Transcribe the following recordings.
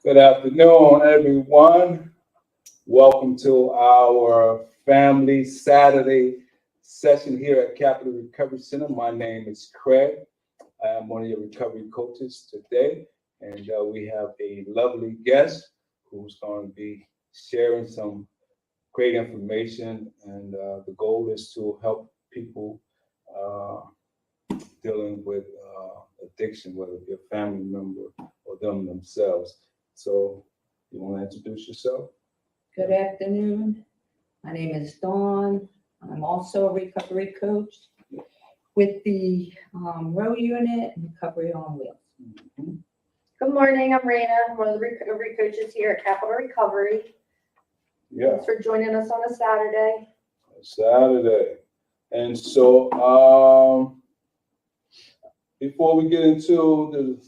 Good afternoon, everyone. Welcome to our Family Saturday session here at Capital Recovery Center. My name is Craig. I am one of your recovery coaches today, and we have a lovely guest who's going to be sharing some great information. And the goal is to help people uh, dealing with addiction, whether it be a family member or them themselves. So, you want to introduce yourself? Good afternoon. My name is Dawn. I'm also a recovery coach with the row unit and Recovery on Wheels. Mm-hmm. Good morning, I'm Raina. I'm one of the recovery coaches here at Capital Recovery. Yeah, Thanks for joining us on a Saturday. Saturday. And so, before we get into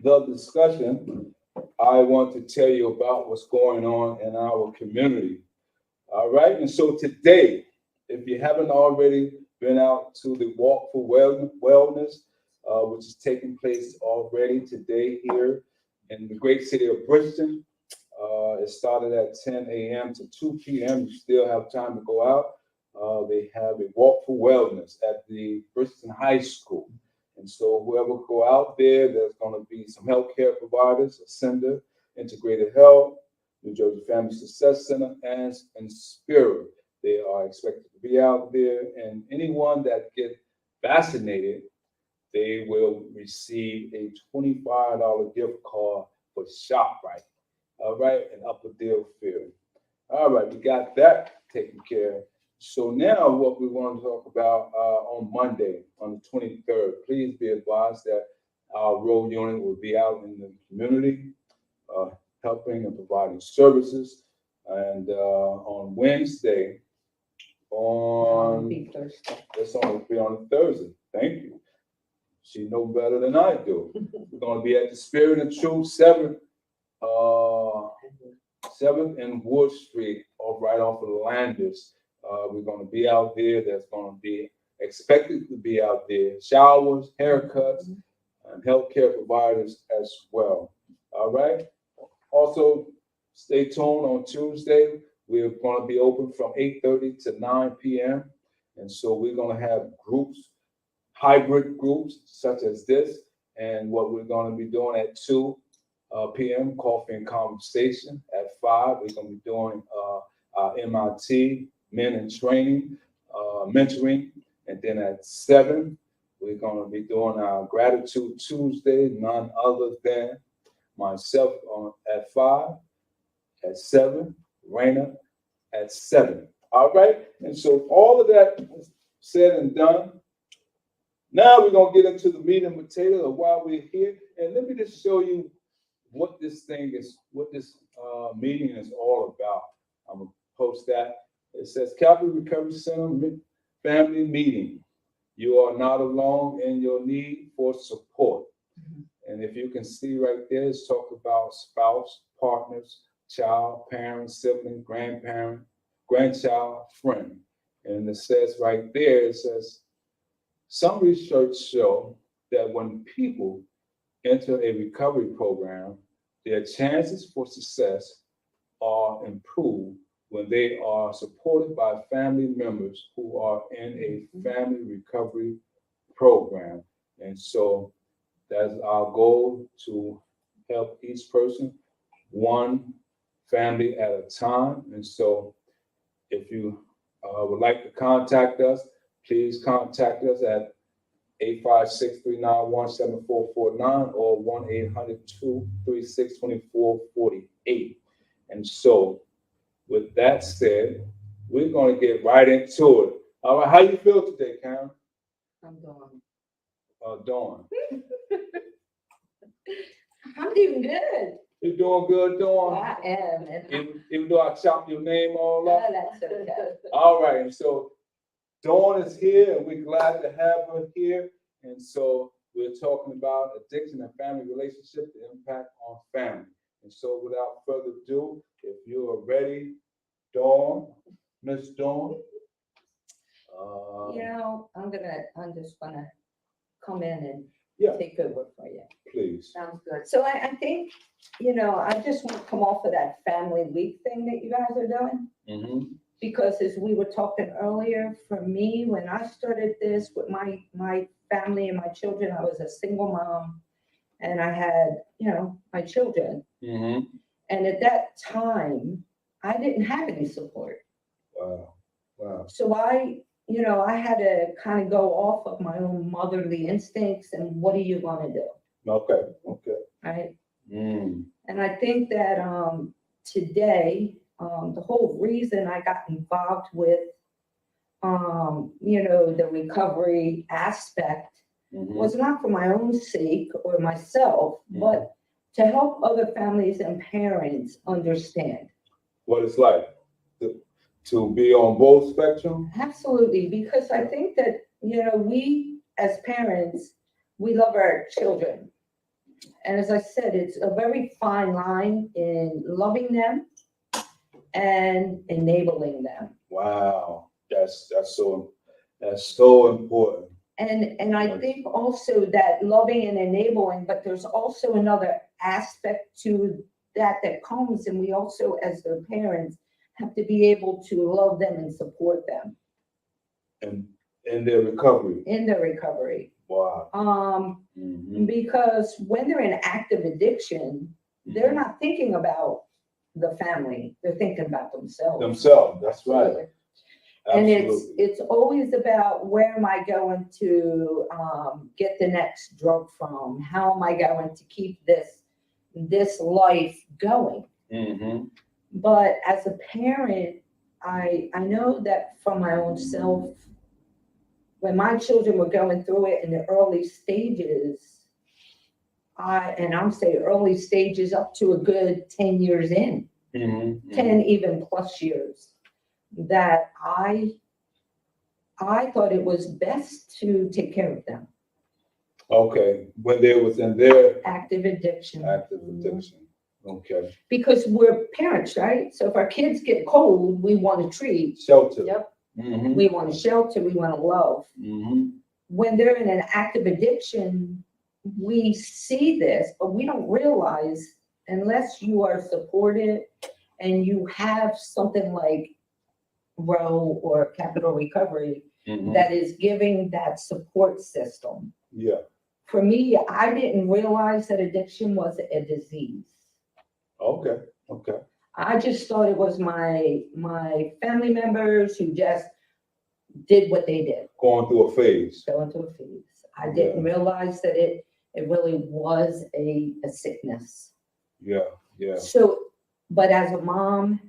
the discussion, I want to tell you about what's going on in our community. All right. And so today, if you haven't already been out to the Walk for Wellness, which is taking place already today here in the great city of Bridgeton, it started at 10 a.m. to 2 p.m. You still have time to go out. They have a Walk for Wellness at the Bridgeton High School. And so whoever go out there, there's going to be some healthcare providers, Ascender, Integrated Health, New Jersey Family Success Center, and Spirit. They are expected to be out there, and anyone that get vaccinated, they will receive a $25 gift card for ShopRite. All right, in Upper Deerfield. All right, we got that taken care of. So now what we want to talk about on Monday, on the 23rd, please be advised that our road unit will be out in the community, helping and providing services. And on Wednesday, it's only be on Thursday. Thank you. She know better than I do. We're going to be at the Spirit and Truth 7th and Wood Street, right off of Landis. We're going to be out there. There's going to be expected to be out there showers, haircuts, and healthcare providers as well. All right. Also, stay tuned on Tuesday. We're going to be open from 8:30 to 9 p.m. And so we're going to have groups, hybrid groups such as this. And what we're going to be doing at 2 p.m., coffee and conversation. At 5, we're going to be doing our MIT, men in training, mentoring. And then at 7, we're going to be doing our Gratitude Tuesday, none other than myself at 5, at 7, Raina at 7. All right. And so all of that said and done. Now we're going to get into the meat and potatoes of why we're here. And let me just show you what this thing is, what this meeting is all about. I'm going to post that. It says Capital Recovery Center Family Meeting. You are not alone in your need for support. And if you can see right there, it's talk about spouse, partners, child, parent, sibling, grandparent, grandchild, friend. And it says right there, it says, some research show that when people enter a recovery program, their chances for success are improved when they are supported by family members who are in a family recovery program. And so that's our goal, to help each person one family at a time. And so if you would like to contact us, please contact us at 856-391-7449 or 1-800-236-2448. And so with that said, we're going to get right into it. All right, how you feel today, Karen? I'm Dawn. Dawn. I'm doing good. You doing good, Dawn? I am. And Even though I chopped your name all up? that's okay. All right, and so Dawn is here, and we're glad to have her here. And so we're talking about addiction and family relationship, the impact on family. And so without further ado, if you are ready, Dawn, Miss Dawn. I'm just gonna come in and Yeah. take over for you. Please. Sounds good. So I think, I just want to come off of that family week thing that you guys are doing. Mm-hmm. Because as we were talking earlier, for me, when I started this with my family and my children, I was a single mom and I had, my children. Mm-hmm. And at that time, I didn't have any support. Wow. Wow. So I had to kind of go off of my own motherly instincts and what are you going to do? Okay. Okay. Right. Mm. And I think that today, the whole reason I got involved with, the recovery aspect Mm-hmm. was not for my own sake or myself, but to help other families and parents understand. What it's like to be on both spectrum. Absolutely, because I think that, we as parents, we love our children. And as I said, it's a very fine line in loving them and enabling them. Wow. That's so important. And I think also that loving and enabling, but there's also another aspect to that comes, and we also, as their parents, have to be able to love them and support them And in their recovery. in their recovery. Wow. Mm-hmm. Because when they're in active addiction, they're not thinking about the family; they're thinking about themselves. Themselves. That's right. And Absolutely. it's always about where am I going to get the next drug from? How am I going to keep this life going? Mm-hmm. But as a parent, I know that from my own self, when my children were going through it in the early stages, I'm saying early stages up to a good 10 years in, Mm-hmm. 10 even plus years, that I thought it was best to take care of them. Okay. When they was in their Active addiction. active addiction. Okay. Because we're parents, right? So if our kids get cold, we want to treat. Shelter. Yep. Mm-hmm. We want to shelter. We want to love. Mm-hmm. When they're in an active addiction, we see this, but we don't realize unless you are supported and you have something like ROW or Capital Recovery Mm-hmm. that is giving that support system. Yeah. For me, I didn't realize that addiction was a disease. Okay. Okay. I just thought it was my family members who just did what they did, Going through a phase. go into a phase. I didn't realize that it really was a sickness. Yeah. Yeah. So, but as a mom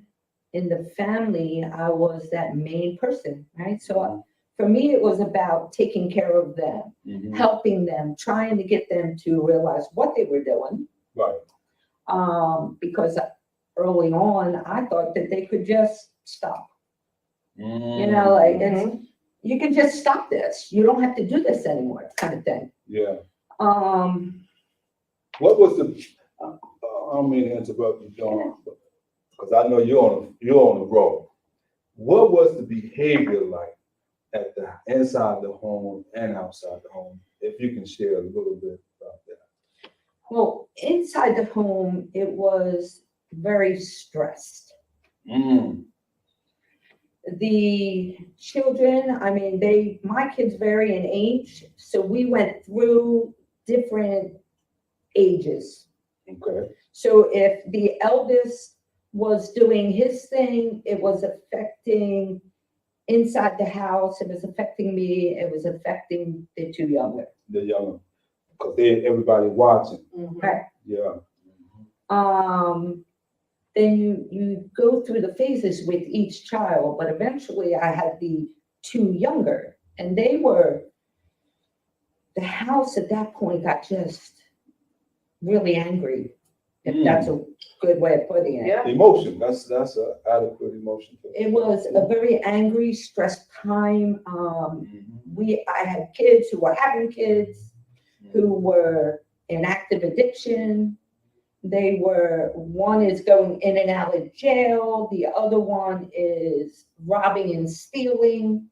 in the family, I was that main person, right? So for me, it was about taking care of them, Mm-hmm. helping them, trying to get them to realize what they were doing. Right. Because early on, I thought that they could just stop. Mm-hmm. Like you can just stop this. You don't have to do this anymore, kind of thing. Yeah. Um, What was the? I don't mean to interrupt you, Dawn, because I know you're on the road. What was the behavior like at the inside the home and outside the home? If you can share a little bit about that. well, inside the home, it was very stressed. Mm. The children, I mean, my kids vary in age, so we went through different ages. Okay. So if the eldest was doing his thing, it was affecting inside the house, it was affecting me, it was affecting the two younger. The young, because everybody watching. Right. Yeah. Then you go through the phases with each child, but eventually I had the two younger, and the house at that point got just really angry, if that's a good way of putting it. Yeah. Emotion. That's an adequate emotion. It was a very angry, stressed time. Mm-hmm. I had kids who were having kids, who were in active addiction. One is going in and out of jail. The other one is robbing and stealing.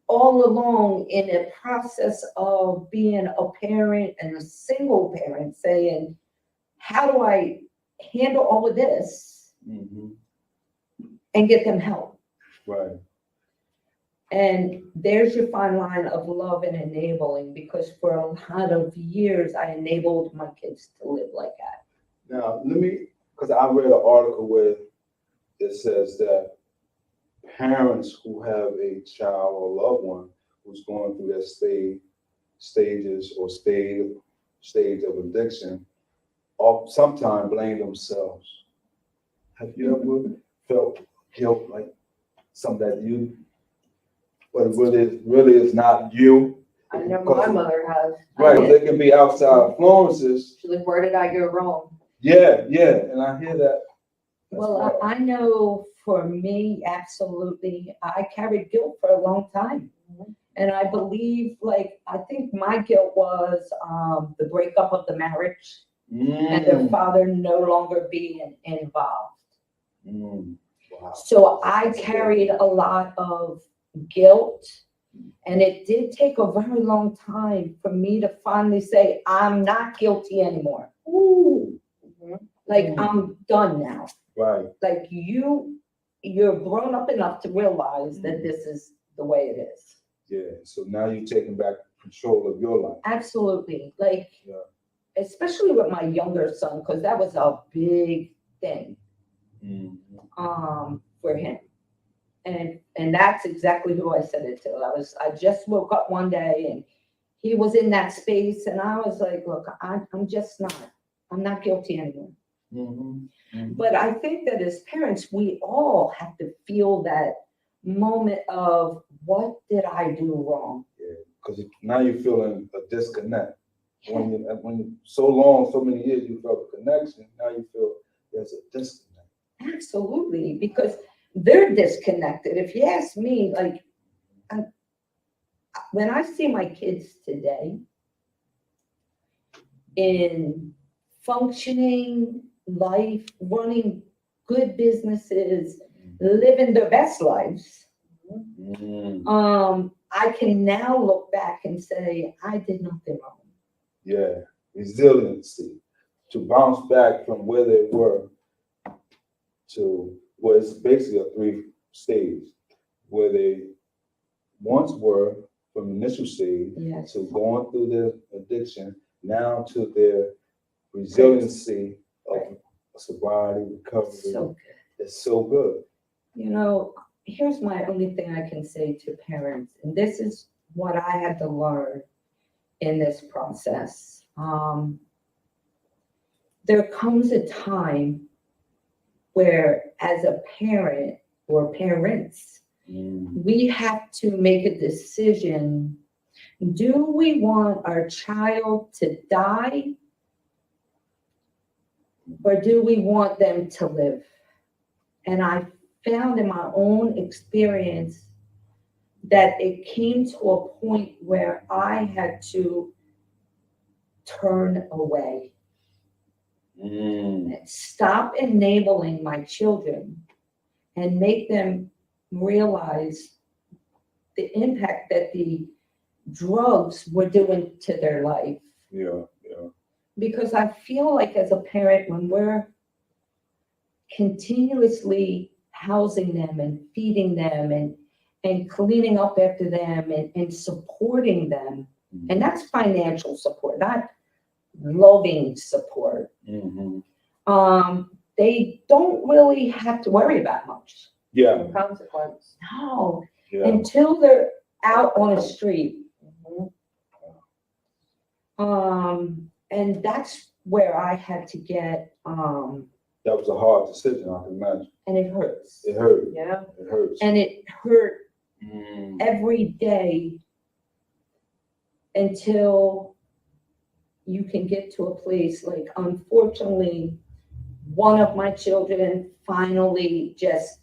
all along in a process of being a parent and a single parent, saying, how do I handle all of this and get them help? Right. And there's your fine line of love and enabling, because for a lot of years, I enabled my kids to live like that. Now, because I read an article where it says that parents who have a child or loved one who's going through that stage of addiction, sometimes blame themselves. Have you ever felt guilt, like something that you, but it really is not you? I know my mother has. Right, there can be outside influences. She's like, where did I go wrong? Yeah, and I hear that. Well, I know for me, absolutely, I carried guilt for a long time. And I believe, I think my guilt was the breakup of the marriage and their father no longer being involved. Wow. So I carried a lot of guilt, and it did take a very long time for me to finally say, I'm not guilty anymore. I'm done now. Right. Like you're grown up enough to realize that this is the way it is. Yeah. So now you're taking back control of your life. Absolutely. Especially with my younger son, because that was a big thing for him. And that's exactly who I said it to. I just woke up one day and he was in that space, and I was like, look, I'm not guilty anymore. But I think that as parents, we all have to feel that moment of, what did I do wrong? Yeah, because now you're feeling a disconnect. When so many years you felt a connection, now you feel there's a disconnect. Absolutely, because they're disconnected. If you ask me, when I see my kids today in functioning life, running good businesses, living their best lives, I can now look back and say, I did nothing wrong. Yeah, resiliency to bounce back from where they were to what is basically a 3-stage, where they once were from initial stage to going through their addiction, now to their resiliency of sobriety, recovery. So good. It's so good. Here's my only thing I can say to parents, and this is what I had to learn in this process. There comes a time where, as a parent or parents, we have to make a decision. Do we want our child to die, or do we want them to live? And I found in my own experience that it came to a point where I had to turn away. Stop enabling my children and make them realize the impact that the drugs were doing to their life. Yeah. Because I feel like, as a parent, when we're continuously housing them and feeding them and cleaning up after them and supporting them, and that's financial support, not loving support. They don't really have to worry about much. Yeah. Consequence. No, Yeah. until they're out on the street. And that's where I had to get, that was a hard decision, I can imagine. and it hurts. It hurt. Yeah. It hurts. And it hurt every day until you can get to a place, unfortunately, one of my children finally just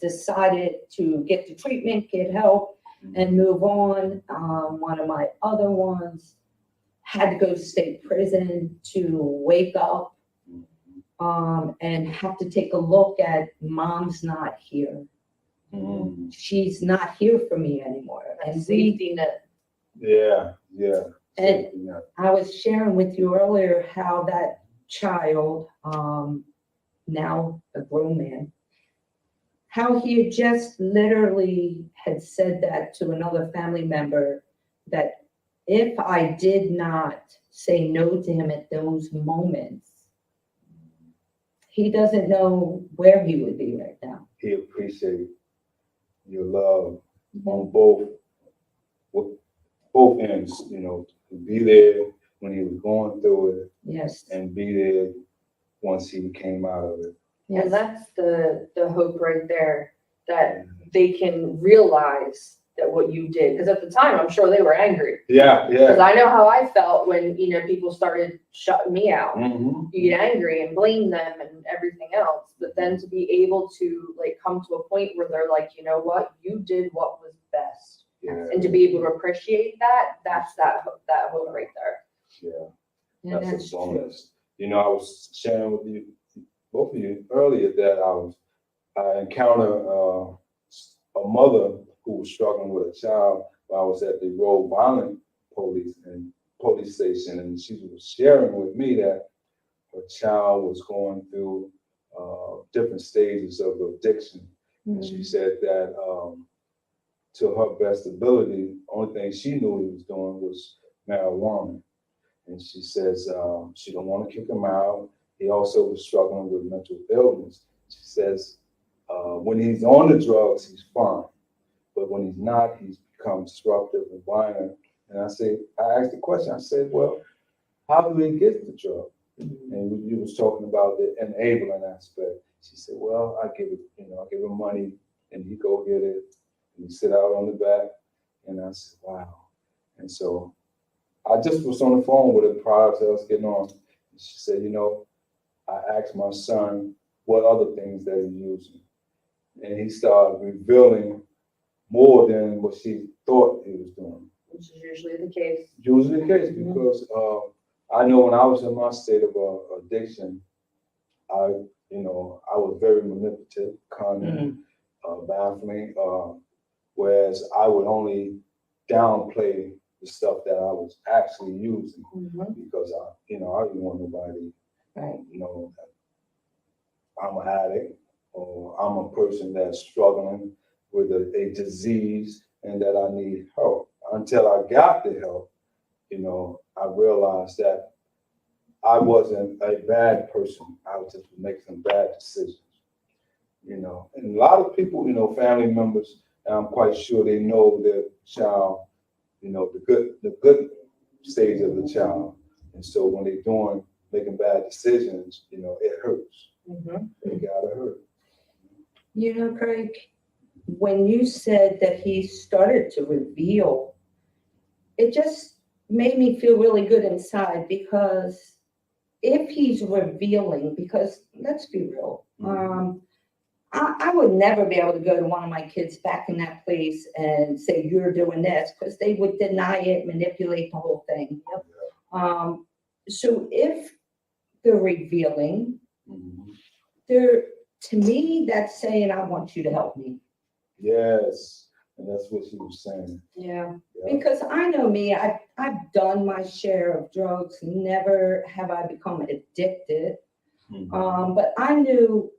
decided to get the treatment, get help, and move on. One of my other ones had to go to state prison to wake up and have to take a look at, mom's not here. She's not here for me anymore. And we, Safety net. Yeah. And Yeah. I was sharing with you earlier how that child, now a grown man, how he had just literally had said that to another family member, that if I did not say no to him at those moments, he doesn't know where he would be right now. He appreciate your love on both ends, you know, to be there when he was going through it Yes. and be there once he came out of it. Yes. And that's the hope right there, that they can realize that what you did, because at the time, I'm sure they were angry. Yeah. Because I know how I felt when, people started shutting me out. Mm-hmm. You get angry and blame them and everything else, but then to be able to come to a point where they're like, you know what, you did what was best. Yeah. And to be able to appreciate that, that's that hope right there. Yeah. And That's a bonus. You know, I was sharing with you, both of you earlier, that I encountered a mother who was struggling with a child while I was at the Road Violence police station, and she was sharing with me that her child was going through different stages of addiction. And she said that to her best ability, only thing she knew he was doing was marijuana. And she says she don't want to kick him out. He also was struggling with mental illness. She says when he's on the drugs, he's fine. But when he's not, he's become disruptive and violent. And I asked the question, I said, well, how do he get the drug? And you was talking about the enabling aspect. She said, well, I give him money and he go get it. And he sit out on the back. And I said, wow. And so I just was on the phone with her prior to us getting on. And she said, I asked my son what other things that he's using. And he started revealing more than what she thought he was doing. Which is usually the case. Usually the case, because I know when I was in my state of addiction, I was very manipulative, cunning, baffling, whereas I would only downplay the stuff that I was actually using because I didn't want nobody, that I'm an addict or I'm a person that's struggling with a disease and that I need help. Until I got the help, I realized that I wasn't a bad person. I was just making some bad decisions, and a lot of people, family members, and I'm quite sure they know their child, the good stage of the child. And so when they're making bad decisions, it hurts. They gotta hurt. Craig, when you said that he started to reveal, it just made me feel really good inside, because if he's revealing, because let's be real, I would never be able to go to one of my kids back in that place and say, you're doing this, because they would deny it, manipulate the whole thing. So if they're revealing, to me, that's saying, I want you to help me. Yes, and that's what she was saying. Yeah. Because I know me, I've done my share of drugs. Never have I become addicted. But I knew,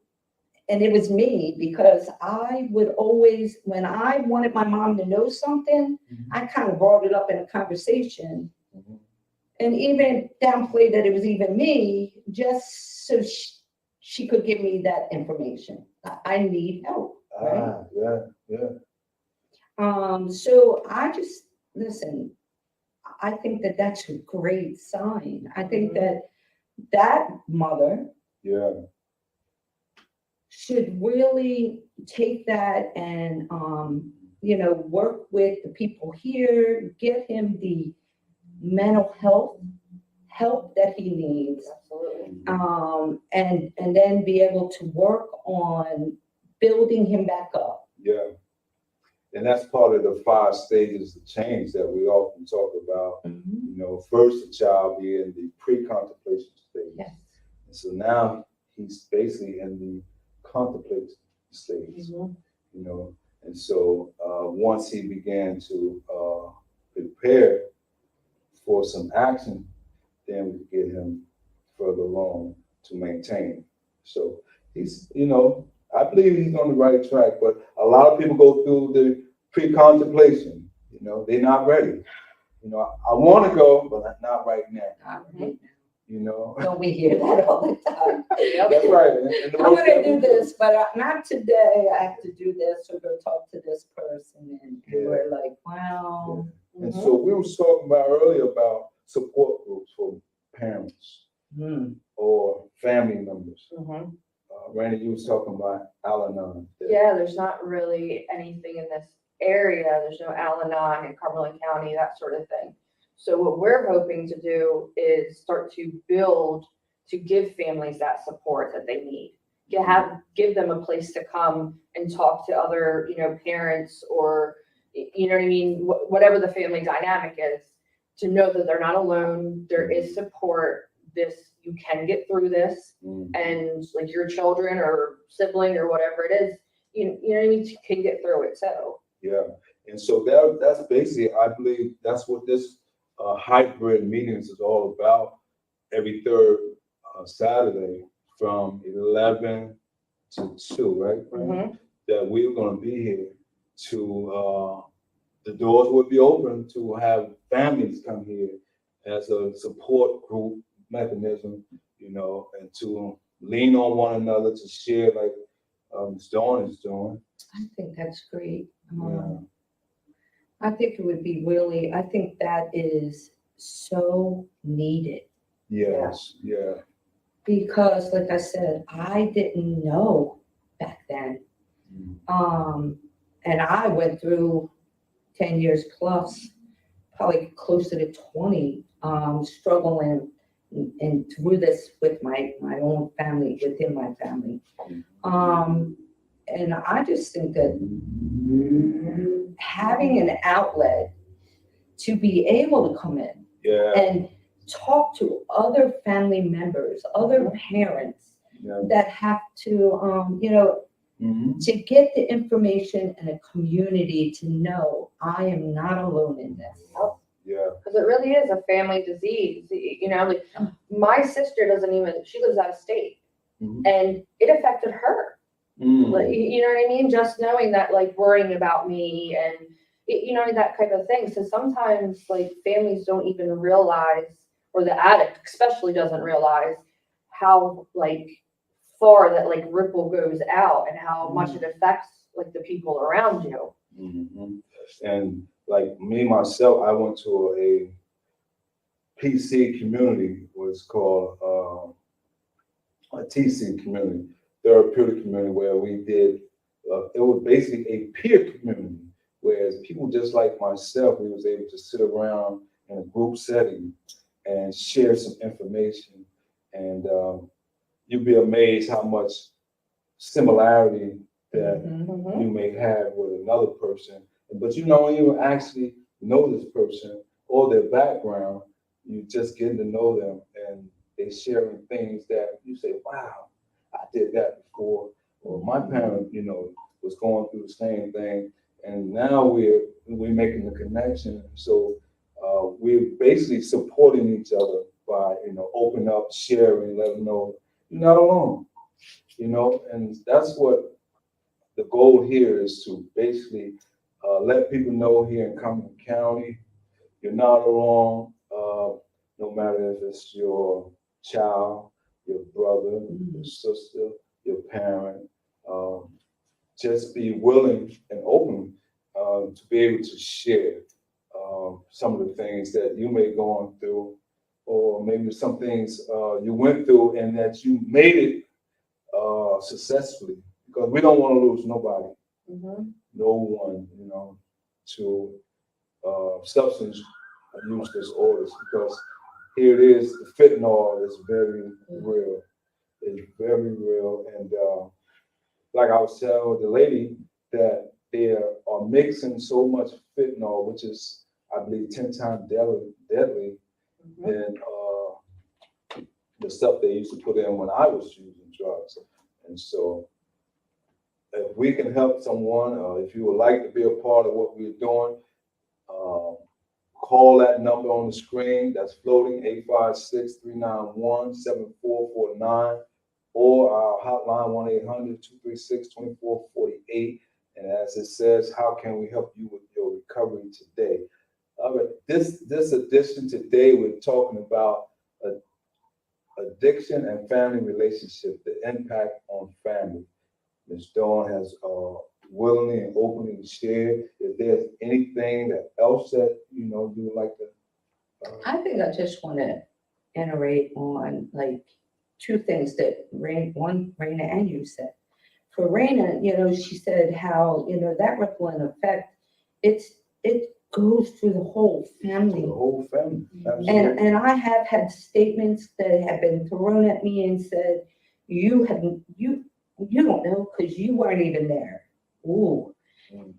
and it was me, because I would always, when I wanted my mom to know something, I kind of brought it up in a conversation and even downplayed that it was even me, just so she could give me that information. I need help, right? So I just, listen, I think that that's a great sign. I think that mother should really take that and, work with the people here, get him the mental health help that he needs. Absolutely. And then be able to work on building him back up. Yeah. And that's part of the 5 stages of change that we often talk about. First, the child being the pre-contemplation stage. Yes. And so now he's basically in the contemplation stage. And so once he began to prepare for some action, then we could get him further along to maintain. So he's, I believe he's on the right track, but a lot of people go through the pre-contemplation. They're not ready. I want to go, but not right now. Not right You know, now. Don't we hear that all the time? that's right. And the I'm most gonna that do we this, but not today. I have to do this or go talk to this person, and Yeah. we're like, wow. And so we were talking about earlier about support groups for parents Hmm. or family members. Mhm. Randy, you was talking about Al-Anon. Yeah, there's not really anything in this area. There's no Al-Anon in Cumberland County, that sort of thing. So what we're hoping to do is start to build to give families that support that they need. Give them a place to come and talk to other, parents or, you know what I mean, whatever the family dynamic is, to know that they're not alone. There is support. You can get through this, and like your children or sibling or whatever it is, you know what I mean, you can get through it. So Yeah. And so that's basically, I believe that's what this hybrid meetings is all about. Every third Saturday from 11 to 2, right? Frank? That we're going to be here to, the doors will be open to have families come here as a support group mechanism, and to lean on one another, to share like Ms. Dawn is doing. I think that's great. Yeah. I think it would be I think that is so needed. Yes, yeah. Because like I said, I didn't know back then. And I went through 10 years plus, probably closer to 20, struggling and through this with my own family, within my family. And I just think that having an outlet to be able to come in and talk to other family members, other parents that have to, to get the information and a community to know I am not alone in this. Yeah. Because it really is a family disease. Like my sister she lives out of state, and it affected her. Like, you know what I mean? Just knowing that, like, worrying about me and, that type of thing. So sometimes, like, families don't even realize, or the addict especially doesn't realize how, like, far that, like, ripple goes out and how much it affects, like, the people around you. And like me, myself, I went to a PC community, was called a TC community, therapeutic community, where we did, it was basically a peer community, whereas people just like myself, we was able to sit around in a group setting and share some information. And you'd be amazed how much similarity that you may have with another person. But when you actually know this person or their background, you just getting to know them, and they sharing things that you say, wow, I did that before, or my parent, was going through the same thing, and now we're making the connection. So we're basically supporting each other by, open up, sharing, let them know you're not alone, and that's what the goal here is, to basically let people know here in Cumberland County, you're not alone, no matter if it's your child, your brother, your sister, your parent. Just be willing and open to be able to share some of the things that you may go on through, or maybe some things you went through and that you made it successfully, because we don't want to lose nobody, no one, to substance use disorders, because here it is, the fentanyl is very real. It's very real. And like I was telling the lady, that they are mixing so much fentanyl, which is, I believe, 10 times deadly than the stuff they used to put in when I was using drugs. And so if we can help someone, if you would like to be a part of what we're doing, call that number on the screen that's floating, 856-391-7449, or our hotline, 1-800-236-2448. And as it says, how can we help you with your recovery today? All right, this edition today, we're talking about addiction and family relationship, the impact on family. Ms. Dawn has willingly and openly shared. If there's anything else that you would like to, I think I just want to iterate on like two things that Raina and you said. For Raina, she said how, that rippling effect, it goes through the whole family. the whole family. And I have had statements that have been thrown at me and said, you don't know because you weren't even there. Ooh. Mm.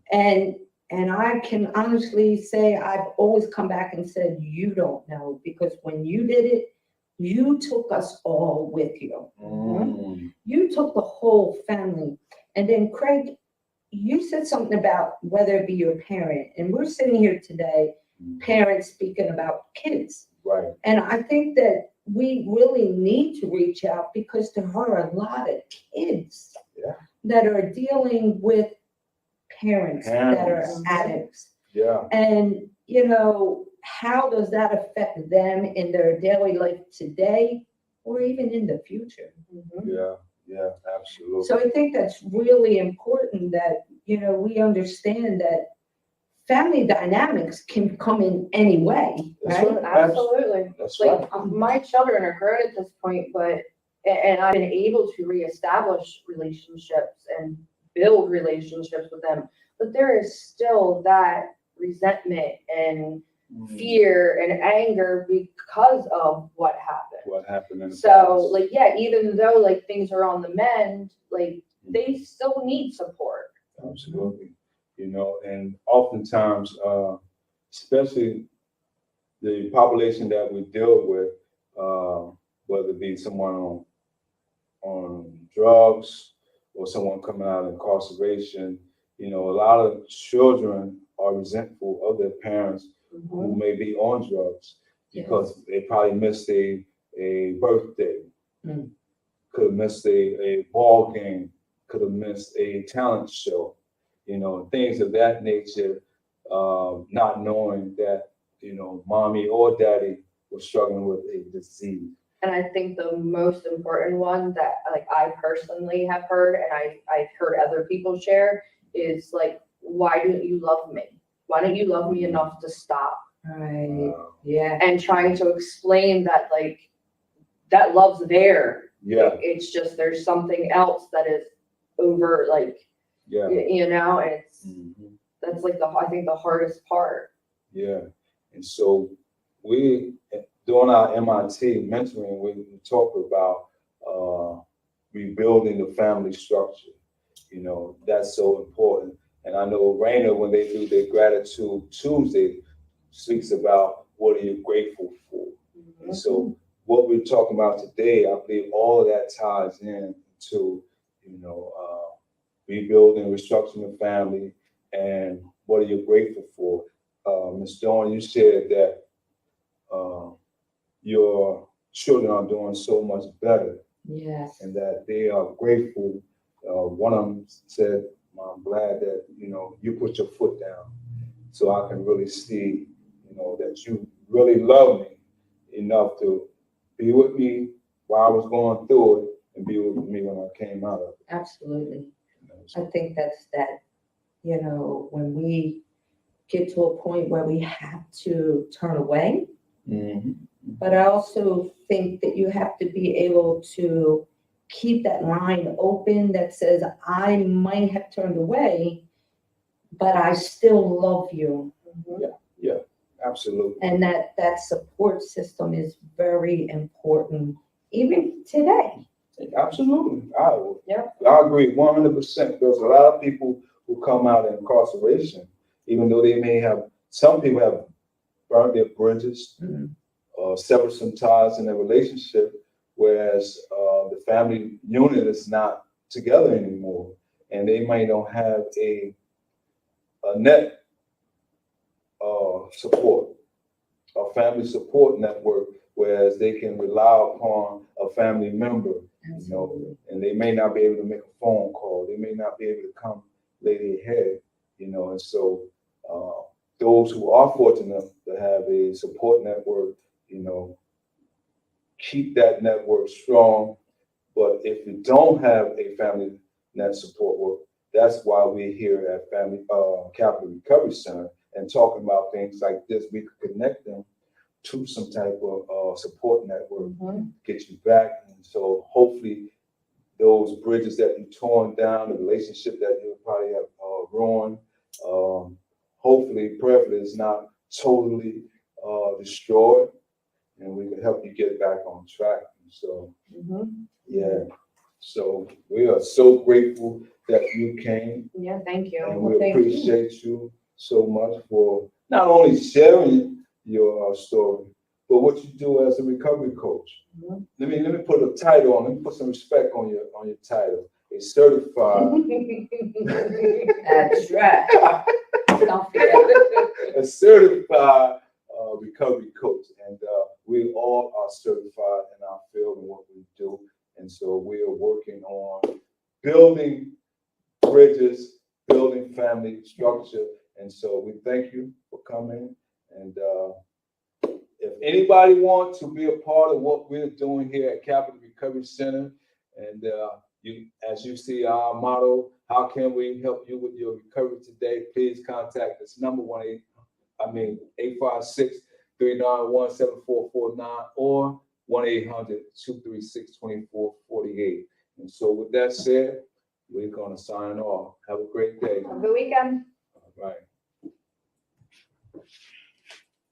And I can honestly say I've always come back and said, you don't know, because when you did it, you took us all with you. Mm. You took the whole family. And then Craig, you said something about whether it be your parent, and we're sitting here today, parents speaking about kids. Right. And I think that we really need to reach out because there are a lot of kids that are dealing with parents that are addicts. Yeah. And, how does that affect them in their daily life today or even in the future? Yeah, absolutely. So I think that's really important that, we understand that family dynamics can come in any way, That's right? right. Absolutely. That's Like, right. my children are grown at this point, and I've been able to reestablish relationships and build relationships with them, but there is still that resentment and fear and anger because of what happened. What happened in the So, past. even though things are on the mend, they still need support. Absolutely. And oftentimes, especially the population that we deal with, whether it be someone on drugs or someone coming out of incarceration, a lot of children are resentful of their parents who may be on drugs because they probably missed a birthday, could have missed a ball game, could have missed a talent show, things of that nature, not knowing that, mommy or daddy was struggling with a disease. And I think the most important one that I personally have heard, and I've heard other people share, is why don't you love me? Why don't you love me enough to stop? Right. Yeah. And trying to explain that that love's there. Yeah. It's just there's something else that is over and it's that's I think the hardest part. Yeah. And so we, during our MIT mentoring, we talk about rebuilding the family structure. That's so important. And I know Raina, when they do their Gratitude Tuesday, speaks about what are you grateful for. And so what we're talking about today, I believe all of that ties in to, rebuilding, restructuring the family, and what are you grateful for. Ms. Dawn, you said that your children are doing so much better. Yes. And that they are grateful. One of them said, I'm glad that, you put your foot down so I can really see, that you really love me enough to be with me while I was going through it and be with me when I came out of it. Absolutely. I think that's that, when we get to a point where we have to turn away. But I also think that you have to be able to keep that line open that says, I might have turned away, but I still love you. Yeah, absolutely. And that support system is very important, even today. Absolutely. I agree 100%. There's a lot of people who come out of incarceration, even though some people have burned their bridges, severed some ties in their relationship, whereas the family unit is not together anymore. and they might not have a net support, a family support network, whereas they can rely upon a family member, you know, and they may not be able to make a phone call. They may not be able to come lay their head, you know, and so those who are fortunate to have a support network, you know, keep that network strong. But if you don't have a family net support work, that's why we're here at Family Capital Recovery Center and talking about things like this. We could connect them to some type of support network, get you back. And so hopefully those bridges that you torn down, the relationship that you probably have ruined, hopefully, prayerfully, is not totally destroyed, and we can help you get back on track. And so, yeah. So we are so grateful that you came, Yeah, thank you. and Well, we thank you. appreciate you so much for not only sharing your story, but what you do as a recovery coach. Let me put a title on. Let me put some respect on your title. A certified, That's right. Don't forget. a certified recovery coach, and we all are certified in our field and what we do. And so we are working on building bridges, building family structure. And so we thank you for coming. And if anybody wants to be a part of what we're doing here at Capital Recovery Center, and you, as you see our motto, how can we help you with your recovery today? Please contact us, number 856-391-7449 or 1-800-236-2448. And so with that said, we're gonna sign off. Have a great day. Have a good weekend. All right.